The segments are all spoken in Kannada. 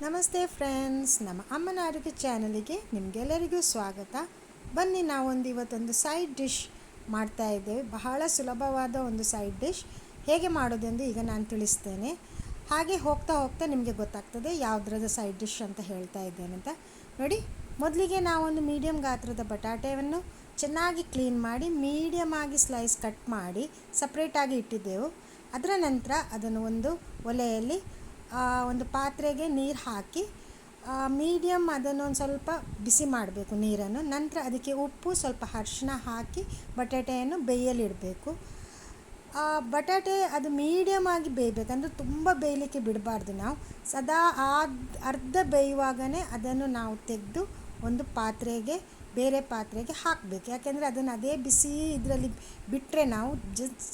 ನಮಸ್ತೆ ಫ್ರೆಂಡ್ಸ್, ನಮ್ಮ ಅಮ್ಮನ ಆರೋಗ್ಯ ಚಾನಲಿಗೆ ನಿಮಗೆಲ್ಲರಿಗೂ ಸ್ವಾಗತ. ಬನ್ನಿ, ನಾವೊಂದು ಇವತ್ತೊಂದು ಸೈಡ್ ಡಿಶ್ ಮಾಡ್ತಾ ಇದ್ದೇವೆ. ಬಹಳ ಸುಲಭವಾದ ಒಂದು ಸೈಡ್ ಡಿಶ್ ಹೇಗೆ ಮಾಡೋದೆಂದು ಈಗ ನಾನು ತಿಳಿಸ್ತೇನೆ. ಹಾಗೆ ಹೋಗ್ತಾ ಹೋಗ್ತಾ ನಿಮಗೆ ಗೊತ್ತಾಗ್ತದೆ ಯಾವುದ್ರದ ಸೈಡ್ ಡಿಶ್ ಅಂತ ಹೇಳ್ತಾ ಇದ್ದೇನೆ ಅಂತ. ನೋಡಿ, ಮೊದಲಿಗೆ ನಾವೊಂದು ಮೀಡಿಯಮ್ ಗಾತ್ರದ ಬಟಾಟೆಯನ್ನು ಚೆನ್ನಾಗಿ ಕ್ಲೀನ್ ಮಾಡಿ ಮೀಡಿಯಮ್ ಆಗಿ ಸ್ಲೈಸ್ ಕಟ್ ಮಾಡಿ ಸಪ್ರೇಟಾಗಿ ಇಟ್ಟಿದ್ದೆವು. ಅದರ ನಂತರ ಅದನ್ನು ಒಂದು ಒಲೆಯಲ್ಲಿ ಒಂದು ಪಾತ್ರೆಗೆ ನೀರು ಹಾಕಿ ಮೀಡಿಯಮ್ ಅದನ್ನು ಒಂದು ಸ್ವಲ್ಪ ಬಿಸಿ ಮಾಡಬೇಕು ನೀರನ್ನು. ನಂತರ ಅದಕ್ಕೆ ಉಪ್ಪು, ಸ್ವಲ್ಪ ಅರಿಶಿನ ಹಾಕಿ ಬಟಾಟೆಯನ್ನು ಬೇಯಲಿಡಬೇಕು. ಬಟಾಟೆ ಅದು ಮೀಡಿಯಮ್ ಆಗಿ ಬೇಯಬೇಕಂದ್ರೆ ತುಂಬ ಬೇಯಲಿಕ್ಕೆ ಬಿಡಬಾರ್ದು. ನಾವು ಸದಾ ಅರ್ಧ ಬೇಯುವಾಗಲೇ ಅದನ್ನು ನಾವು ತೆಗೆದು ಒಂದು ಬೇರೆ ಪಾತ್ರೆಗೆ ಹಾಕಬೇಕು. ಯಾಕೆಂದರೆ ಅದನ್ನು ಅದೇ ಬಿಸಿ ಇದರಲ್ಲಿ ಬಿಟ್ಟರೆ ನಾವು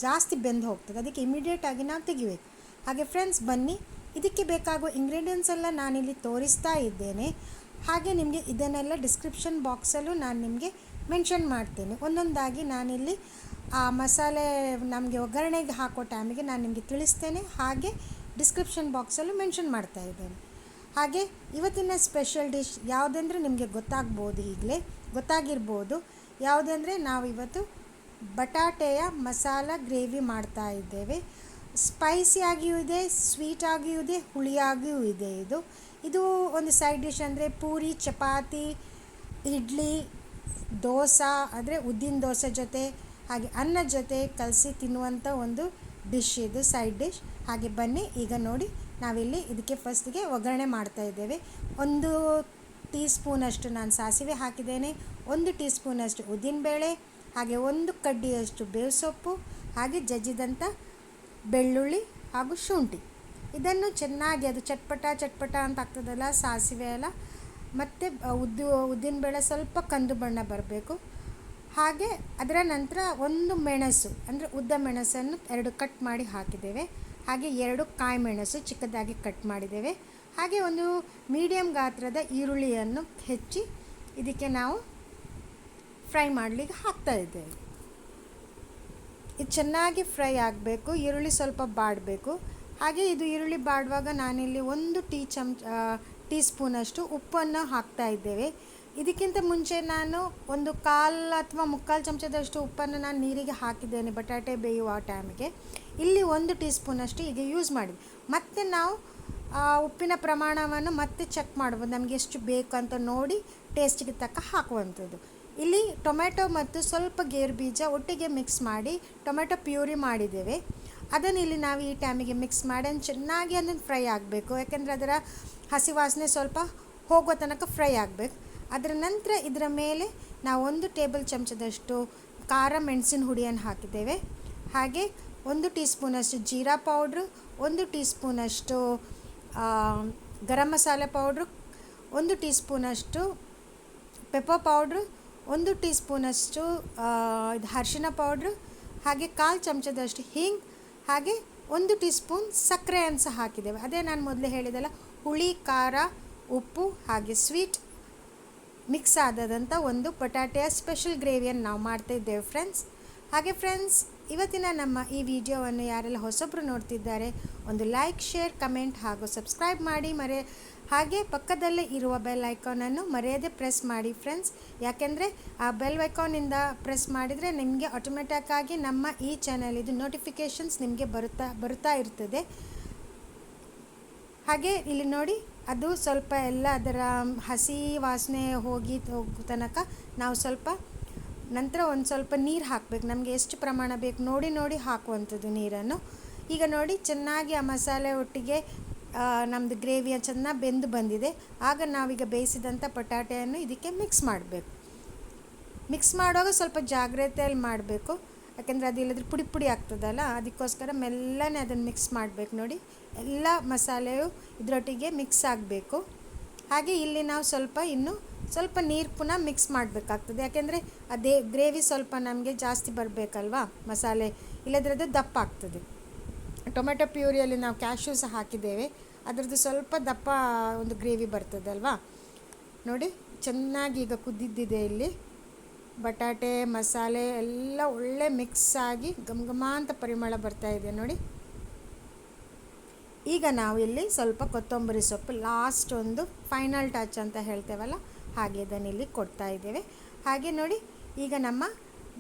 ಜಾಸ್ತಿ ಬೆಂದು ಹೋಗ್ತದೆ. ಅದಕ್ಕೆ ಇಮಿಡಿಯೇಟಾಗಿ ನಾವು ತೆಗಿಬೇಕು. ಹಾಗೆ ಫ್ರೆಂಡ್ಸ್, ಬನ್ನಿ, ಇದಕ್ಕೆ ಬೇಕಾಗುವ ಇಂಗ್ರೀಡಿಯೆಂಟ್ಸ್ ಎಲ್ಲ ನಾನಿಲ್ಲಿ ತೋರಿಸ್ತಾ ಇದ್ದೇನೆ. ಹಾಗೆ ನಿಮಗೆ ಇದನ್ನೆಲ್ಲ ಡಿಸ್ಕ್ರಿಪ್ಷನ್ ಬಾಕ್ಸಲ್ಲೂ ನಾನು ನಿಮಗೆ ಮೆನ್ಷನ್ ಮಾಡ್ತೇನೆ. ಒಂದೊಂದಾಗಿ ನಾನಿಲ್ಲಿ ಆ ಮಸಾಲೆ ನಮಗೆ ಒಗ್ಗರಣೆಗೆ ಹಾಕೋ ಟೈಮಿಗೆ ನಾನು ನಿಮಗೆ ತಿಳಿಸ್ತೇನೆ. ಹಾಗೆ ಡಿಸ್ಕ್ರಿಪ್ಷನ್ ಬಾಕ್ಸಲ್ಲೂ ಮೆನ್ಷನ್ ಮಾಡ್ತಾ ಇದ್ದೇನೆ. ಹಾಗೆ ಇವತ್ತಿನ ಸ್ಪೆಷಲ್ ಡಿಶ್ ಯಾವುದಂದರೆ ನಿಮಗೆ ಈಗಲೇ ಗೊತ್ತಾಗಿರ್ಬೋದು. ಯಾವುದಂದರೆ ನಾವು ಇವತ್ತು ಬಟಾಟೆಯ ಮಸಾಲ ಗ್ರೇವಿ ಮಾಡ್ತಾ ಇದ್ದೇವೆ. ಸ್ಪೈಸಿಯಾಗಿಯೂ ಇದೆ, ಸ್ವೀಟಾಗಿಯೂ ಇದೆ, ಹುಳಿಯಾಗಿಯೂ ಇದೆ. ಇದು ಒಂದು ಸೈಡ್ ಡಿಶ್ ಅಂದರೆ ಪೂರಿ, ಚಪಾತಿ, ಇಡ್ಲಿ, ದೋಸೆ ಅಂದರೆ ಉದ್ದಿನ ದೋಸೆ ಜೊತೆ ಹಾಗೆ ಅನ್ನದ ಜೊತೆ ಕಲಸಿ ತಿನ್ನುವಂಥ ಒಂದು ಡಿಶ್ ಇದು, ಸೈಡ್ ಡಿಶ್. ಹಾಗೆ ಬನ್ನಿ, ಈಗ ನೋಡಿ, ನಾವಿಲ್ಲಿ ಇದಕ್ಕೆ ಫಸ್ಟಿಗೆ ಒಗ್ಗರಣೆ ಮಾಡ್ತಾ ಇದ್ದೇವೆ. 1 ಟೀ ಸ್ಪೂನಷ್ಟು ನಾನು ಸಾಸಿವೆ ಹಾಕಿದ್ದೇನೆ, 1 ಟೀ ಸ್ಪೂನಷ್ಟು ಉದ್ದಿನಬೇಳೆ, ಹಾಗೆ 1 ಕಡ್ಡಿಯಷ್ಟು ಬೇವು ಸೊಪ್ಪು, ಹಾಗೆ ಜಜ್ಜಿದಂಥ ಬೆಳ್ಳುಳ್ಳಿ ಹಾಗೂ ಶುಂಠಿ. ಇದನ್ನು ಚೆನ್ನಾಗಿ ಅದು ಚಟ್ಪಟ ಅಂತ ಆಗ್ತದಲ್ಲ ಸಾಸಿವೆ ಎಲ್ಲ, ಮತ್ತು ಉದ್ದಿನಬೇಳೆ ಸ್ವಲ್ಪ ಕಂದು ಬಣ್ಣ ಬರಬೇಕು. ಹಾಗೆ ಅದರ ನಂತರ 1 ಮೆಣಸು ಅಂದರೆ ಉದ್ದ ಮೆಣಸನ್ನು 2 ಕಟ್ ಮಾಡಿ ಹಾಕಿದ್ದೇವೆ. ಹಾಗೆ 2 ಕಾಯಿ ಮೆಣಸು ಚಿಕ್ಕದಾಗಿ ಕಟ್ ಮಾಡಿದ್ದೇವೆ. ಹಾಗೆ ಒಂದು ಮೀಡಿಯಮ್ ಗಾತ್ರದ ಈರುಳ್ಳಿಯನ್ನು ಹೆಚ್ಚಿ ಇದಕ್ಕೆ ನಾವು ಫ್ರೈ ಮಾಡಲಿಕ್ಕೆ ಹಾಕ್ತಾ ಇದ್ದೇವೆ. ಇದು ಚೆನ್ನಾಗಿ ಫ್ರೈ ಆಗಬೇಕು, ಈರುಳ್ಳಿ ಸ್ವಲ್ಪ ಬಾಡಬೇಕು. ಹಾಗೆ ಇದು ಈರುಳ್ಳಿ ಬಾಡುವಾಗ ನಾನಿಲ್ಲಿ 1 ಟೀ ಸ್ಪೂನಷ್ಟು ಉಪ್ಪನ್ನು ಹಾಕ್ತಾ ಇದ್ದೇವೆ. ಇದಕ್ಕಿಂತ ಮುಂಚೆ ನಾನು 1/4 ಅಥವಾ 3/4 ಚಮಚದಷ್ಟು ಉಪ್ಪನ್ನು ನಾನು ನೀರಿಗೆ ಹಾಕಿದ್ದೇನೆ ಬಟಾಟೆ ಬೇಯುವ ಟೈಮಿಗೆ. ಇಲ್ಲಿ 1 ಟೀ ಸ್ಪೂನಷ್ಟು ಈಗ ಯೂಸ್ ಮಾಡಿದ್ವಿ. ಮತ್ತು ನಾವು ಉಪ್ಪಿನ ಪ್ರಮಾಣವನ್ನು ಮತ್ತೆ ಚೆಕ್ ಮಾಡ್ಬೋದು, ನಮಗೆ ಎಷ್ಟು ಬೇಕು ಅಂತ ನೋಡಿ ಟೇಸ್ಟಿಗೆ ತಕ್ಕ ಹಾಕುವಂಥದ್ದು. ಇಲ್ಲಿ ಟೊಮೆಟೊ ಮತ್ತು ಸ್ವಲ್ಪ ಗೇರು ಬೀಜ ಒಟ್ಟಿಗೆ ಮಿಕ್ಸ್ ಮಾಡಿ ಟೊಮೆಟೊ ಪ್ಯೂರಿ ಮಾಡಿದ್ದೇವೆ. ಅದನ್ನು ಇಲ್ಲಿ ನಾವು ಈ ಟೈಮಿಗೆ ಮಿಕ್ಸ್ ಮಾಡಿ ಚೆನ್ನಾಗಿ ಅದನ್ನು ಫ್ರೈ ಆಗಬೇಕು. ಯಾಕೆಂದರೆ ಅದರ ಹಸಿ ವಾಸನೆ ಸ್ವಲ್ಪ ಹೋಗೋ ತನಕ ಫ್ರೈ ಆಗಬೇಕು. ಅದರ ನಂತರ ಇದರ ಮೇಲೆ ನಾವು 1 ಟೇಬಲ್ ಚಮಚದಷ್ಟು ಖಾರ ಮೆಣಸಿನ ಹುಡಿಯನ್ನು ಹಾಕಿದ್ದೇವೆ. ಹಾಗೆ 1 ಟೀ ಸ್ಪೂನಷ್ಟು ಜೀರಾ ಪೌಡ್ರು, 1 ಟೀ ಸ್ಪೂನಷ್ಟು ಗರಂ ಮಸಾಲೆ ಪೌಡ್ರು, 1 ಟೀ ಸ್ಪೂನಷ್ಟು ಪೆಪ್ಪರ್ ಪೌಡ್ರು, 1 ಟೀ ಸ್ಪೂನಷ್ಟು ಅರಿಶಿನ ಪೌಡ್ರು, ಹಾಗೆ 1/4 ಚಮಚದಷ್ಟು ಹಿಂಗ್, ಹಾಗೆ 1 ಟೀ ಸ್ಪೂನ್ ಸಕ್ಕರೆಯನ್ನು ಸಹ ಹಾಕಿದ್ದೇವೆ. ಅದೇ ನಾನು ಮೊದಲೇ ಹೇಳಿದೆಲ್ಲ, ಹುಳಿ, ಖಾರ, ಉಪ್ಪು ಹಾಗೆ ಸ್ವೀಟ್ ಮಿಕ್ಸ್ ಆದಂಥ ಒಂದು ಬಟಾಟೆಯ ಸ್ಪೆಷಲ್ ಗ್ರೇವಿಯನ್ನು ನಾವು ಮಾಡ್ತಾಯಿದ್ದೇವೆ ಫ್ರೆಂಡ್ಸ್. ಹಾಗೆ ಫ್ರೆಂಡ್ಸ್, ಇವತ್ತಿನ ನಮ್ಮ ಈ ವಿಡಿಯೋವನ್ನು ಯಾರೆಲ್ಲ ಹೊಸಬ್ರು ನೋಡ್ತಿದ್ದಾರೆ ಒಂದು ಲೈಕ್, ಶೇರ್, ಕಮೆಂಟ್ ಹಾಗೂ ಸಬ್ಸ್ಕ್ರೈಬ್ ಮಾಡಿ. ಹಾಗೆ ಪಕ್ಕದಲ್ಲೇ ಇರುವ ಬೆಲ್ ಐಕಾನನ್ನು ಮರೆಯದೆ ಪ್ರೆಸ್ ಮಾಡಿ ಫ್ರೆಂಡ್ಸ್. ಯಾಕೆಂದರೆ ಆ ಬೆಲ್ ಐಕಾನಿಂದ ಪ್ರೆಸ್ ಮಾಡಿದರೆ ನಿಮಗೆ ಆಟೋಮೆಟಿಕ್ಕಾಗಿ ನಮ್ಮ ಈ ಚಾನಲಿದು ನೋಟಿಫಿಕೇಷನ್ಸ್ ನಿಮಗೆ ಬರುತ್ತಾ ಇರ್ತದೆ. ಹಾಗೆ ಇಲ್ಲಿ ನೋಡಿ, ಅದು ಸ್ವಲ್ಪ ಎಲ್ಲ ಅದರ ಹಸಿ ವಾಸನೆ ಹೋಗೋ ತನಕ ನಾವು ನಂತರ ಒಂದು ಸ್ವಲ್ಪ ನೀರು ಹಾಕಬೇಕು. ನಮಗೆ ಎಷ್ಟು ಪ್ರಮಾಣ ಬೇಕು ನೋಡಿ ಹಾಕುವಂಥದ್ದು ನೀರನ್ನು. ಈಗ ನೋಡಿ, ಚೆನ್ನಾಗಿ ಆ ಮಸಾಲೆ ಒಟ್ಟಿಗೆ ನಮ್ಮದು ಗ್ರೇವಿಯ ಚೆನ್ನಾಗಿ ಬೆಂದು ಬಂದಿದೆ. ಆಗ ನಾವೀಗ ಬೇಯಿಸಿದಂಥ ಬಟಾಟೆಯನ್ನು ಇದಕ್ಕೆ ಮಿಕ್ಸ್ ಮಾಡಬೇಕು. ಮಿಕ್ಸ್ ಮಾಡುವಾಗ ಸ್ವಲ್ಪ ಜಾಗ್ರತೆಯಲ್ಲಿ ಮಾಡಬೇಕು, ಯಾಕೆಂದರೆ ಅದಿಲ್ಲದ್ರೆ ಪುಡಿ ಆಗ್ತದಲ್ಲ, ಅದಕ್ಕೋಸ್ಕರ ಮೆಲ್ಲನೆ ಅದನ್ನು ಮಿಕ್ಸ್ ಮಾಡಬೇಕು. ನೋಡಿ, ಎಲ್ಲ ಮಸಾಲೆಯು ಇದರೊಟ್ಟಿಗೆ ಮಿಕ್ಸ್ ಆಗಬೇಕು. ಹಾಗೆ ಇಲ್ಲಿ ನಾವು ಇನ್ನೂ ಸ್ವಲ್ಪ ನೀರು ಪುನಃ ಮಿಕ್ಸ್ ಮಾಡಬೇಕಾಗ್ತದೆ. ಯಾಕೆಂದರೆ ಅದೇ ಗ್ರೇವಿ ಸ್ವಲ್ಪ ನಮಗೆ ಜಾಸ್ತಿ ಬರಬೇಕಲ್ವಾ ಮಸಾಲೆ, ಇಲ್ಲದ್ರೆ ಅದು ದಪ್ಪ ಆಗ್ತದೆ. ಟೊಮೆಟೊ ಪ್ಯೂರಿಯಲ್ಲಿ ನಾವು ಕ್ಯಾಶ್ಯೂ ಸಹ ಹಾಕಿದ್ದೇವೆ, ಅದರದ್ದು ಸ್ವಲ್ಪ ದಪ್ಪ ಒಂದು ಗ್ರೇವಿ ಬರ್ತದಲ್ವಾ. ನೋಡಿ, ಚೆನ್ನಾಗಿ ಈಗ ಕುದ್ದಿದ್ದಿದೆ. ಇಲ್ಲಿ ಬಟಾಟೆ ಮಸಾಲೆ ಎಲ್ಲ ಒಳ್ಳೆ ಮಿಕ್ಸ್ ಆಗಿ ಘಮ ಅಂತ ಪರಿಮಳ ಬರ್ತಾ ಇದೆ ನೋಡಿ. ಈಗ ನಾವು ಇಲ್ಲಿ ಸ್ವಲ್ಪ ಕೊತ್ತಂಬರಿ ಸೊಪ್ಪು ಲಾಸ್ಟ್ ಒಂದು ಫೈನಲ್ ಟಚ್ ಅಂತ ಹೇಳ್ತೇವಲ್ಲ, ಹಾಗೆ ಇದನ್ನಿಲ್ಲಿ ಕೊಡ್ತಾ ಇದ್ದೇವೆ. ಹಾಗೆ ನೋಡಿ, ಈಗ ನಮ್ಮ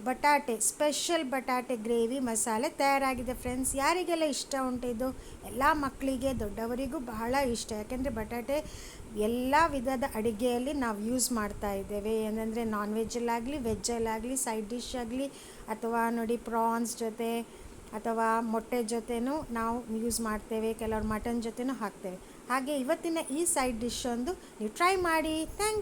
ಬಟಾಟೆ ಸ್ಪೆಷಲ್ ಬಟಾಟೆ ಗ್ರೇವಿ ಮಸಾಲೆ ತಯಾರಾಗಿದೆ ಫ್ರೆಂಡ್ಸ್. ಯಾರಿಗೆಲ್ಲ ಇಷ್ಟ ಉಂಟು ಇದು? ಎಲ್ಲ ಮಕ್ಕಳಿಗೆ ದೊಡ್ಡವರಿಗೂ ಬಹಳ ಇಷ್ಟ. ಯಾಕೆಂದರೆ ಬಟಾಟೆ ಎಲ್ಲ ವಿಧದ ಅಡುಗೆಯಲ್ಲಿ ನಾವು ಯೂಸ್ ಮಾಡ್ತಾ ಇದ್ದೇವೆ. ಏನಂದರೆ ನಾನ್ ವೆಜ್ಜಲ್ಲಾಗಲಿ ವೆಜ್ಜಲ್ಲಾಗಲಿ ಸೈಡ್ ಡಿಶ್ ಆಗಲಿ, ಅಥವಾ ನೋಡಿ ಪ್ರಾನ್ಸ್ ಜೊತೆ ಅಥವಾ ಮೊಟ್ಟೆ ಜೊತೆನೂ ನಾವು ಯೂಸ್ ಮಾಡ್ತೇವೆ, ಕೆಲವರು ಮಟನ್ ಜೊತೆನೂ ಹಾಕ್ತೇವೆ. ಹಾಗೆ ಇವತ್ತಿನ ಈ ಸೈಡ್ ಡಿಶ್ ಒಂದು ನೀವು ಟ್ರೈ ಮಾಡಿ. ಥ್ಯಾಂಕ್